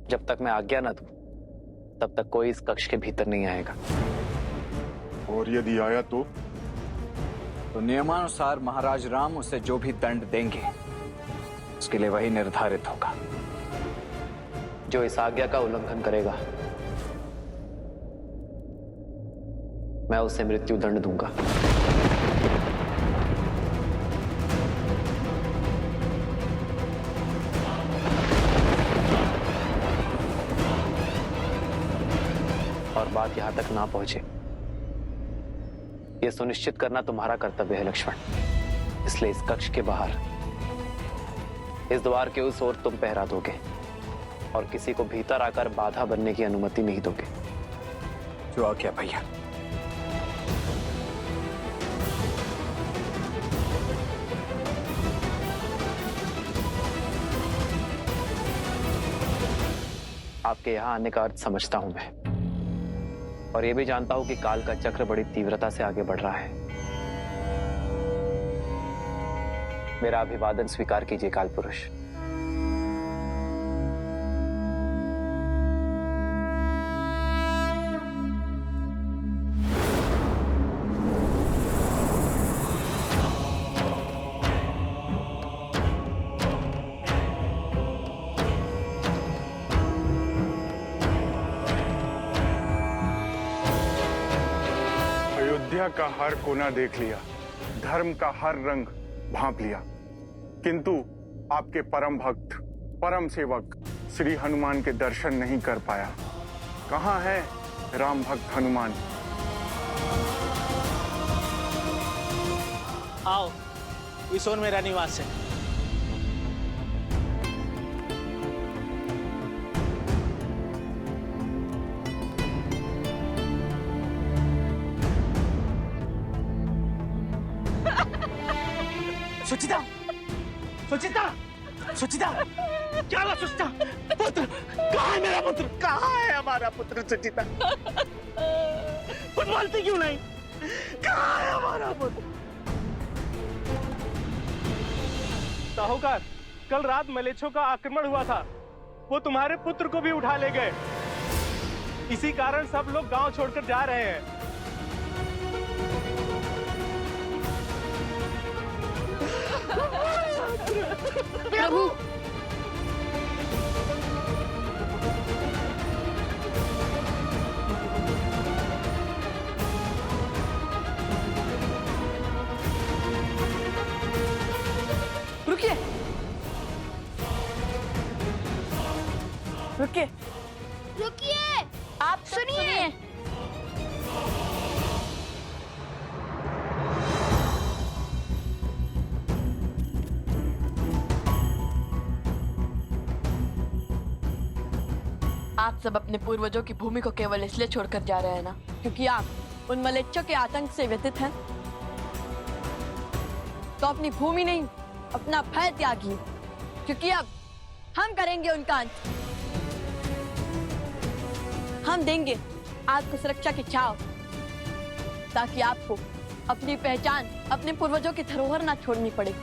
जब तक मैं आज्ञा न दूं, तब तक कोई इस कक्ष के भीतर नहीं आएगा। और यदि आया तो नियमानुसार महाराज राम उसे जो भी दंड देंगे उसके लिए वही निर्धारित होगा। जो इस आज्ञा का उल्लंघन करेगा, मैं उसे मृत्यु दंड दूंगा। और बात यहां तक ना पहुंचे, यह सुनिश्चित करना तुम्हारा कर्तव्य है लक्ष्मण। इसलिए इस कक्ष के बाहर, इस द्वार के उस ओर तुम पहरा दोगे और किसी को भीतर आकर बाधा बनने की अनुमति नहीं दोगे। जो आज्ञा भैया। आपके यहां आने का अर्थ समझता हूं मैं, और यह भी जानता हूं कि काल का चक्र बड़ी तीव्रता से आगे बढ़ रहा है। मेरा अभिवादन स्वीकार कीजिए काल पुरुष। अयोध्या का हर कोना देख लिया, धर्म का हर रंग भांप लिया, किंतु आपके परम भक्त, परम सेवक श्री हनुमान के दर्शन नहीं कर पाया। कहाँ है राम भक्त हनुमान? आओ, इस ओर मेरा निवास है। सुचिता, सुचिता, सुचिता, क्या हुआ सुचिता? पुत्र, कहाँ है मेरा पुत्र? कहाँ है हमारा पुत्र सुचिता? कुछ बोलती क्यों नहीं? कहाँ है हमारा पुत्र? साहूकार, कल रात मलेच्छों का आक्रमण हुआ था। वो तुम्हारे पुत्र को भी उठा ले गए। इसी कारण सब लोग गांव छोड़कर जा रहे हैं। प्रभु, रुकिए, रुकिए, रुकिए, आप सुनिए। आप सब अपने पूर्वजों की भूमि को केवल इसलिए छोड़कर जा रहे हैं ना क्योंकि आप उन मलेच्छों के आतंक से व्यथित हैं? तो अपनी भूमि नहीं, अपना भय त्यागिए, क्योंकि अब हम करेंगे उनका अंत। हम देंगे आपको सुरक्षा की छाव, ताकि आपको अपनी पहचान अपने पूर्वजों की धरोहर ना छोड़नी पड़े।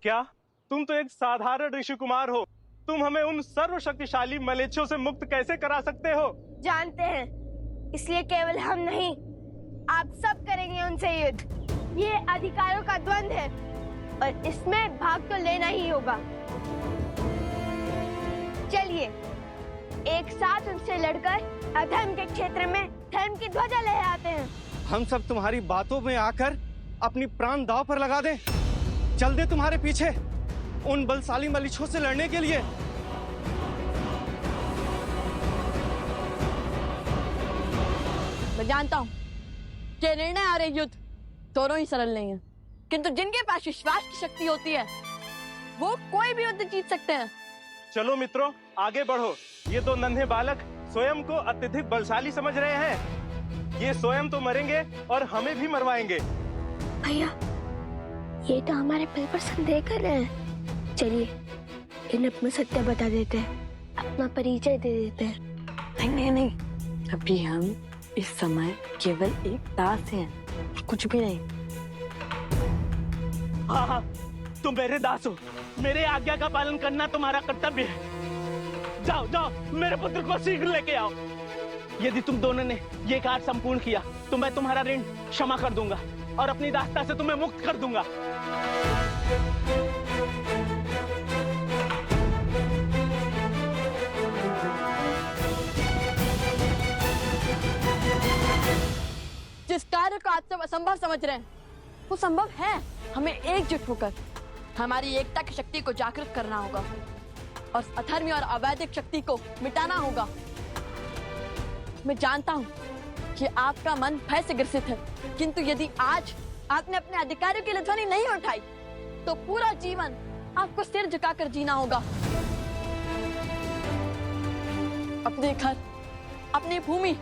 क्या तुम तो एक साधारण ऋषि कुमार हो? तुम हमें उन सर्वशक्तिशाली मलेच्छों से मुक्त कैसे करा सकते हो? जानते हैं, इसलिए केवल हम नहीं, आप सब करेंगे उनसे युद्ध। ये अधिकारों का द्वंद्व है और इसमें भाग तो लेना ही होगा। चलिए, एक साथ उनसे लड़कर अधर्म के क्षेत्र में धर्म की ध्वजा लहराते हैं। हम सब तुम्हारी बातों में आकर अपनी प्राण दांव पर लगा दें। चल दे तुम्हारे पीछे उन बलशाली मलेच्छों से लड़ने के लिए। मैं जानता हूँ कि निर्णय आ रहे युद्ध दोनों ही सरल नहीं है, किंतु जिनके पास विश्वास की शक्ति होती है वो कोई भी युद्ध जीत सकते हैं। चलो मित्रों, आगे बढ़ो। ये दो नन्हे बालक स्वयं को अत्यधिक बलशाली समझ रहे हैं। ये स्वयं तो मरेंगे और हमें भी मरवाएंगे। भैया, ये तो हमारे पल पर संदेह कर रहे हैं। चलिए, इन्हें अपना सत्य बता देते हैं, अपना परिचय दे देते हैं। नहीं नहीं नहीं, अभी हम इस समय केवल एक दास हैं। कुछ भी नहीं। हाँ हाँ, तुम मेरे दास हो, मेरे आज्ञा का पालन करना तुम्हारा कर्तव्य है। जाओ जाओ, मेरे पुत्र को शीघ्र लेके आओ। यदि तुम दोनों ने ये कार्य संपूर्ण किया तो मैं तुम्हारा ऋण क्षमा कर दूंगा और अपनी दासता से तुम्हें मुक्त कर दूंगा। जिस कार्य को आप सब असंभव समझ रहे हैं वो संभव है। हमें एकजुट होकर हमारी एकता की शक्ति को जागृत करना होगा और अधर्मी और अवैधिक शक्ति को मिटाना होगा। मैं जानता हूँ कि आपका मन भय से ग्रसित है, किंतु यदि आज आपने अपने अधिकारियों के लिए ध्वनि नहीं उठाई तो पूरा जीवन आपको सिर झुकाकर जीना होगा। अपने घर, अपनी भूमि,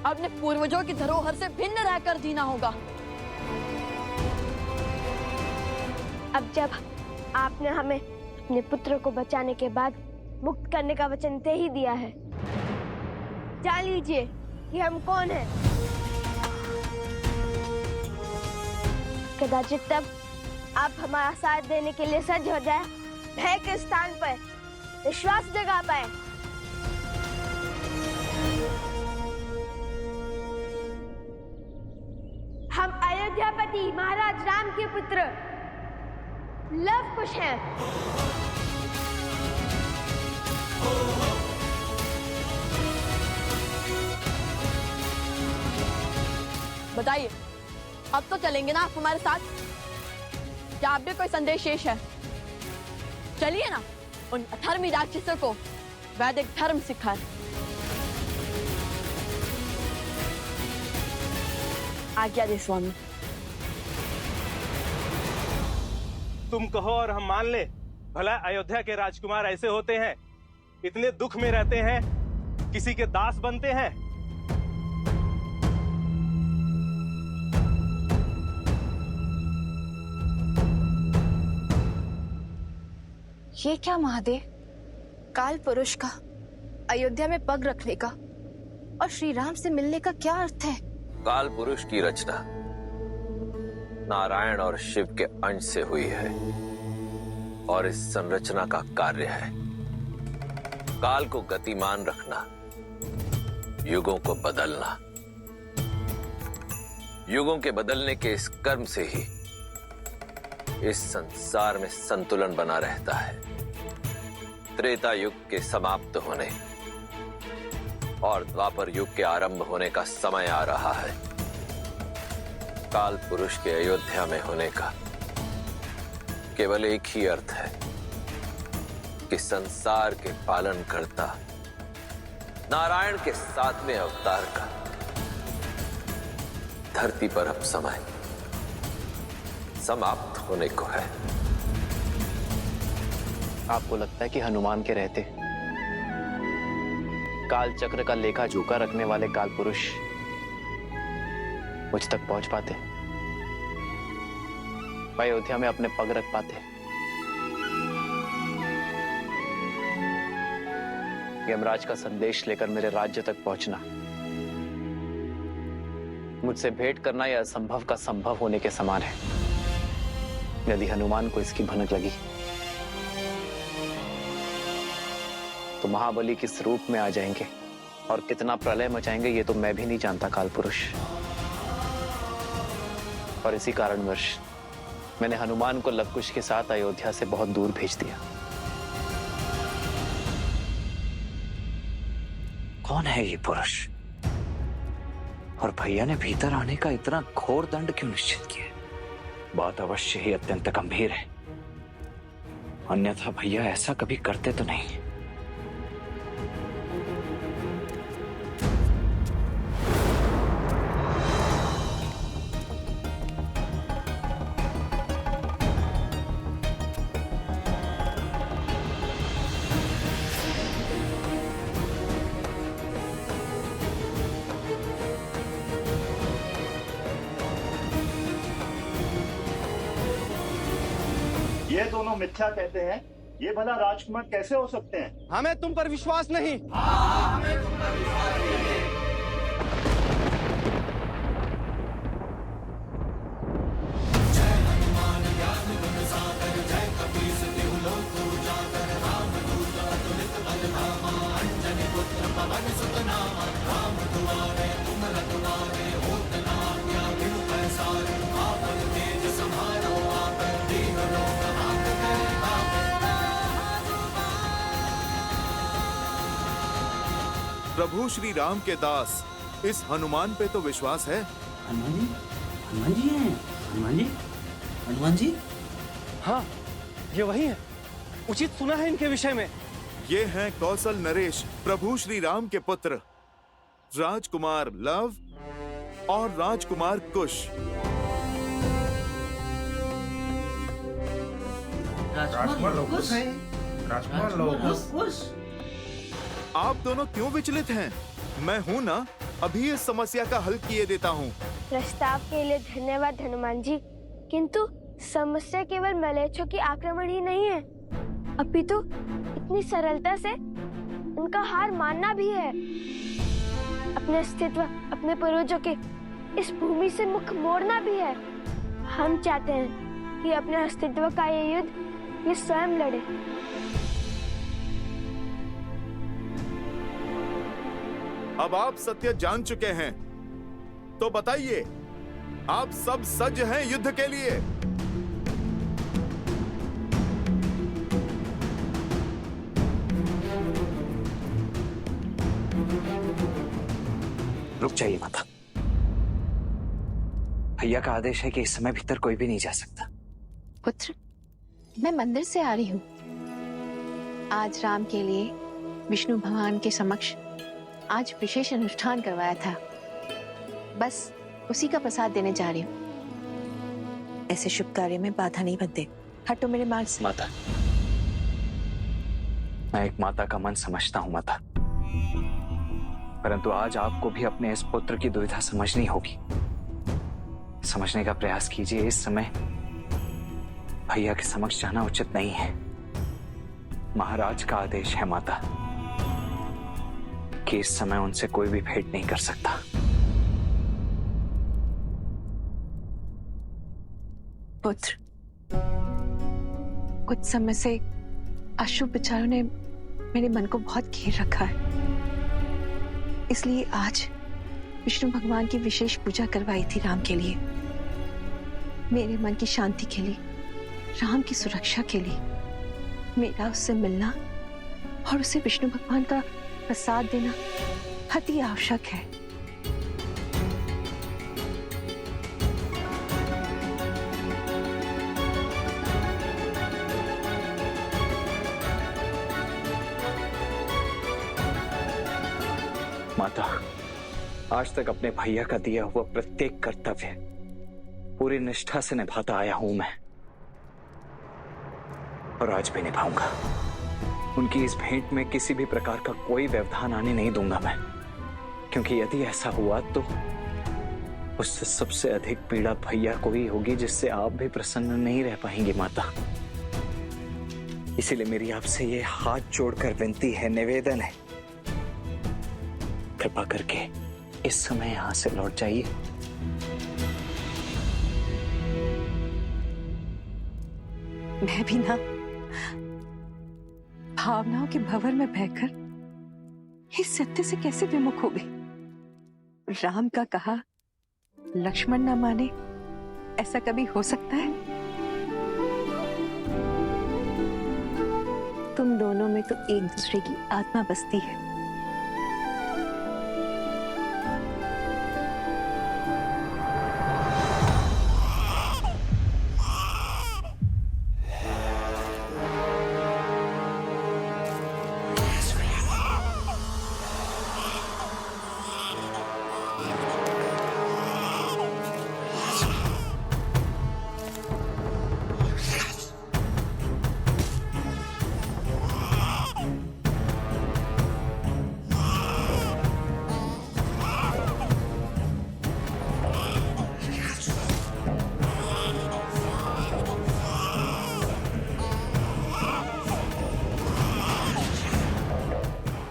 अपने पूर्वजों की धरोहर से भिन्न रहकर जीना होगा। अब जब आपने हमें अपने पुत्र को बचाने के बाद मुक्त करने का वचन दे ही दिया है, जान लीजिए कि हम कौन हैं। कदाचित तब आप हमारा साथ देने के लिए सज्ज हो जाए, भय के स्थान पर विश्वास जगा पाए। हम अयोध्यापति महाराज राम के पुत्र लव कुश हैं। बताइए, अब तो चलेंगे ना आप हमारे साथ? क्या आप भी कोई संदेश शेष है? चलिए ना, उन अधर्मी राक्षसों को वैदिक धर्म सिखाएं। आज्ञा दे स्वामी। तुम कहो और हम मान ले। भला अयोध्या के राजकुमार ऐसे होते हैं, इतने दुख में रहते हैं, किसी के दास बनते हैं। ये क्या महादेव, काल पुरुष का अयोध्या में पग रखने का और श्री राम से मिलने का क्या अर्थ है? काल पुरुष की रचना नारायण और शिव के अंश से हुई है और इस संरचना का कार्य है काल को गतिमान रखना, युगों को बदलना। युगों के बदलने के इस कर्म से ही इस संसार में संतुलन बना रहता है। त्रेता युग के समाप्त होने और द्वापर युग के आरंभ होने का समय आ रहा है। काल पुरुष के अयोध्या में होने का केवल एक ही अर्थ है कि संसार के पालन करता नारायण के 7वें अवतार का धरती पर अब समय समाप्त होने को है। आपको लगता है कि हनुमान के रहते काल चक्र का लेखा जोखा रखने वाले काल पुरुष मुझ तक पहुंच पाते, अयोध्या में अपने पग रख पाते? यमराज का संदेश लेकर मेरे राज्य तक पहुंचना, मुझसे भेंट करना यह असंभव का संभव होने के समान है। यदि हनुमान को इसकी भनक लगी तो महाबली किस रूप में आ जाएंगे और कितना प्रलय मचाएंगे ये तो मैं भी नहीं जानता काल पुरुष। और इसी कारणवश मैंने हनुमान को लवकुश के साथ अयोध्या से बहुत दूर भेज दिया। कौन है ये पुरुष और भैया ने भीतर आने का इतना घोर दंड क्यों निश्चित किया? बात अवश्य ही अत्यंत गंभीर है, अन्यथा भैया ऐसा कभी करते तो नहीं। ये दोनों मिथ्या कहते हैं, ये भला राजकुमार कैसे हो सकते हैं? हमें तुम पर विश्वास नहीं। प्रभु श्री राम के दास इस हनुमान पे तो विश्वास है। हनुमान जी, हनुमान जी हैं। हनुमान जी, हनुमान जी। हाँ, ये वही है। उचित सुना है इनके विषय में। ये हैं कौशल नरेश, प्रभु श्री राम के पुत्र, राजकुमार लव और राजकुमार कुश। आप दोनों क्यों विचलित हैं? मैं हूं ना, अभी इस समस्या का हल किए देता हूं। प्रस्ताव के लिए धन्यवाद हनुमान जी, किंतु समस्या केवल मलेच्छों की आक्रमण ही नहीं है, अपितु इतनी सरलता से उनका हार मानना भी है। अपने अस्तित्व, अपने पूर्वजों के इस भूमि से मुख मोड़ना भी है। हम चाहते हैं कि अपने अस्तित्व का ये युद्ध ये स्वयं लड़े। अब आप सत्य जान चुके हैं, तो बताइए, आप सब सज्ज हैं युद्ध के लिए? रुक जाइए माता। भैया का आदेश है कि इस समय भीतर कोई भी नहीं जा सकता। पुत्र, मैं मंदिर से आ रही हूँ। आज राम के लिए विष्णु भगवान के समक्ष आज विशेष अनुष्ठान करवाया था, बस उसी का प्रसाद देने जा रही हूँ। ऐसे शुभ कार्य में बाधा नहीं बनते। हटो मेरे मार्ग से। माता, मैं एक माता का मन समझता हूँ माता, परंतु आज आपको भी अपने इस पुत्र की दुविधा समझनी होगी। समझने का प्रयास कीजिए। इस समय भैया के समक्ष जाना उचित नहीं है। महाराज का आदेश है माता कि इस समय उनसे कोई भी भेंट नहीं कर सकता। पुत्र, कुछ समय से अशुभ विचारों ने मेरे मन को बहुत घेर रखा है, इसलिए आज विष्णु भगवान की विशेष पूजा करवाई थी राम के लिए, मेरे मन की शांति के लिए, राम की सुरक्षा के लिए। मेरा उससे मिलना और उसे विष्णु भगवान का प्रसाद देना अति आवश्यक है। माता, आज तक अपने भैया का दिया हुआ प्रत्येक कर्तव्य पूरी निष्ठा से निभाता आया हूं मैं, और आज भी निभाऊंगा। उनकी इस भेंट में किसी भी प्रकार का कोई व्यवधान आने नहीं दूंगा मैं, क्योंकि यदि ऐसा हुआ तो उससे सबसे अधिक पीड़ा भैया को ही होगी, जिससे आप भी प्रसन्न नहीं रह पाएंगी माता। इसीलिए मेरी आपसे ये हाथ जोड़कर विनती है, निवेदन है, कृपा करके इस समय यहां से लौट जाइए। मैं भी ना भावनाओं के भंवर में बहकर इस सत्य से कैसे विमुख हो गई। राम का कहा लक्ष्मण न माने, ऐसा कभी हो सकता है? तुम दोनों में तो एक दूसरे की आत्मा बसती है।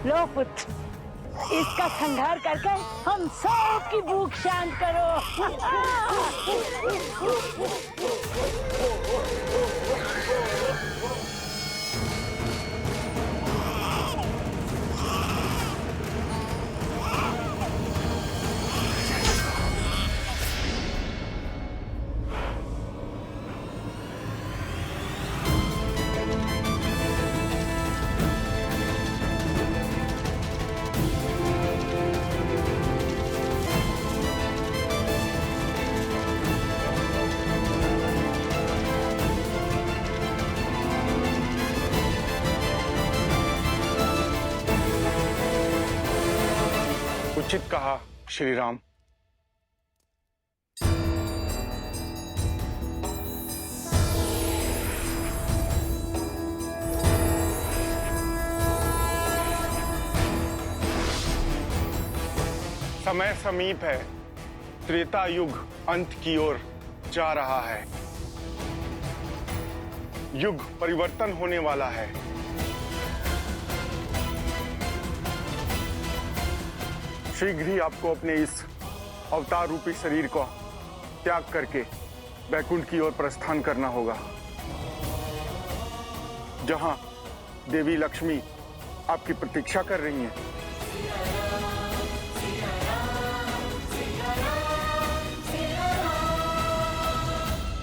लो पुत्र, इसका संहार करके हम सब की भूख शांत करो। उचित कहा श्री राम। समय समीप है, त्रेता युग अंत की ओर जा रहा है। युग परिवर्तन होने वाला है। शीघ्र ही आपको अपने इस अवतार रूपी शरीर को त्याग करके बैकुंठ की ओर प्रस्थान करना होगा, जहां देवी लक्ष्मी आपकी प्रतीक्षा कर रही हैं।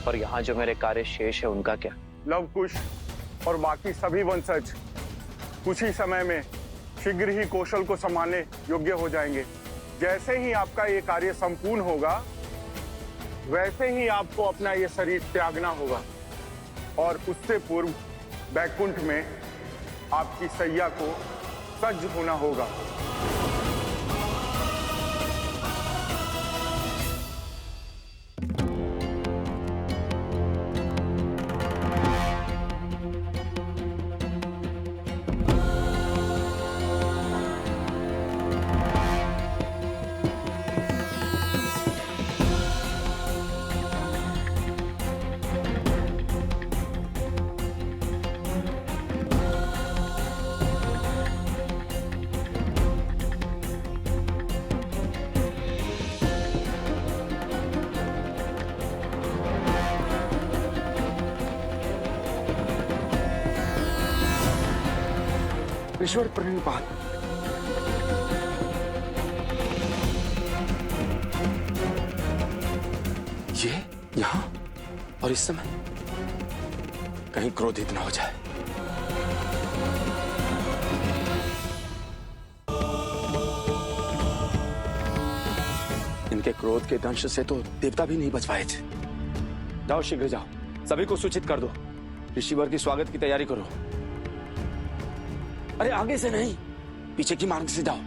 और यहाँ जो मेरे कार्य शेष है उनका क्या? लवकुश और बाकी सभी वंशज कुछ ही समय में शीघ्र ही कौशल को संभालने योग्य हो जाएंगे। जैसे ही आपका ये कार्य संपूर्ण होगा, वैसे ही आपको अपना ये शरीर त्यागना होगा और उससे पूर्व बैकुंठ में आपकी सैया को सज्ज होना होगा। ईश्वर प्रणिपात। ये यहाँ और इस समय कहीं क्रोधित ना हो जाए। इनके क्रोध के दंश से तो देवता भी नहीं बच पाए थे। जाओ, शीघ्र जाओ, सभी को सूचित कर दो, ऋषिवर की स्वागत की तैयारी करो। अरे आगे से नहीं, पीछे की मार्ग से जाओ।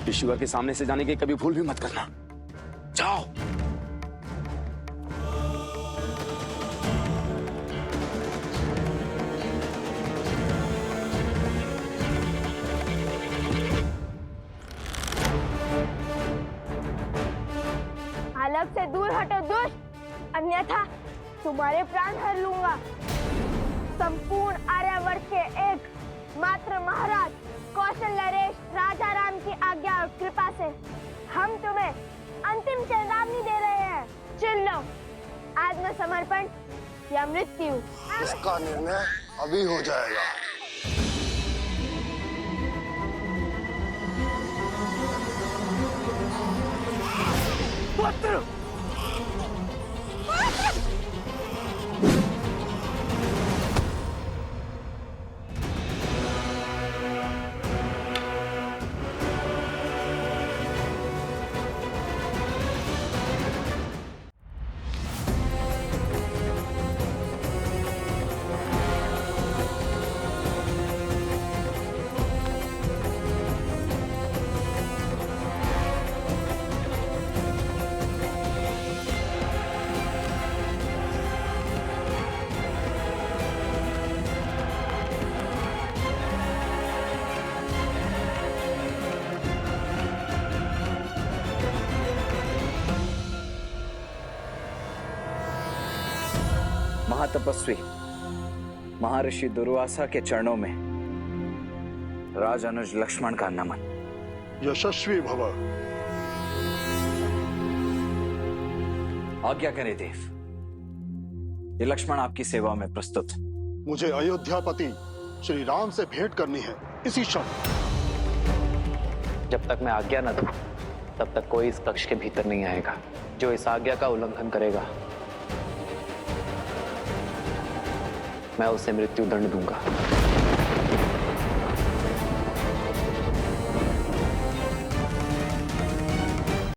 ऋषिवर के सामने से जाने की कभी भूल भी मत करना। जाओ। हालत से दूर हटो दुष्ट, अन्यथा तुम्हारे प्राण हर लूंगा। संपूर्ण आर्यावर्त के एक मात्र महाराज कौशल नरेश राजा राम की आज्ञा और कृपा से हम तुम्हें अंतिम चेतावनी दे रहे हैं। चुन लो, आत्मसमर्पण या मृत्यु। इसका निर्णय अभी हो जाएगा। पुत्र! महातपस्वी महर्षि दुर्वासा के चरणों में राज अनुज लक्ष्मण का नमन। यशस्वी भव। आज्ञा करें देव, ये लक्ष्मण आपकी सेवा में प्रस्तुत। मुझे अयोध्यापति श्री राम से भेंट करनी है इसी क्षण। जब तक मैं आज्ञा न दूं, तब तक कोई इस कक्ष के भीतर नहीं आएगा। जो इस आज्ञा का उल्लंघन करेगा, मैं उसे मृत्यु दंड दूंगा।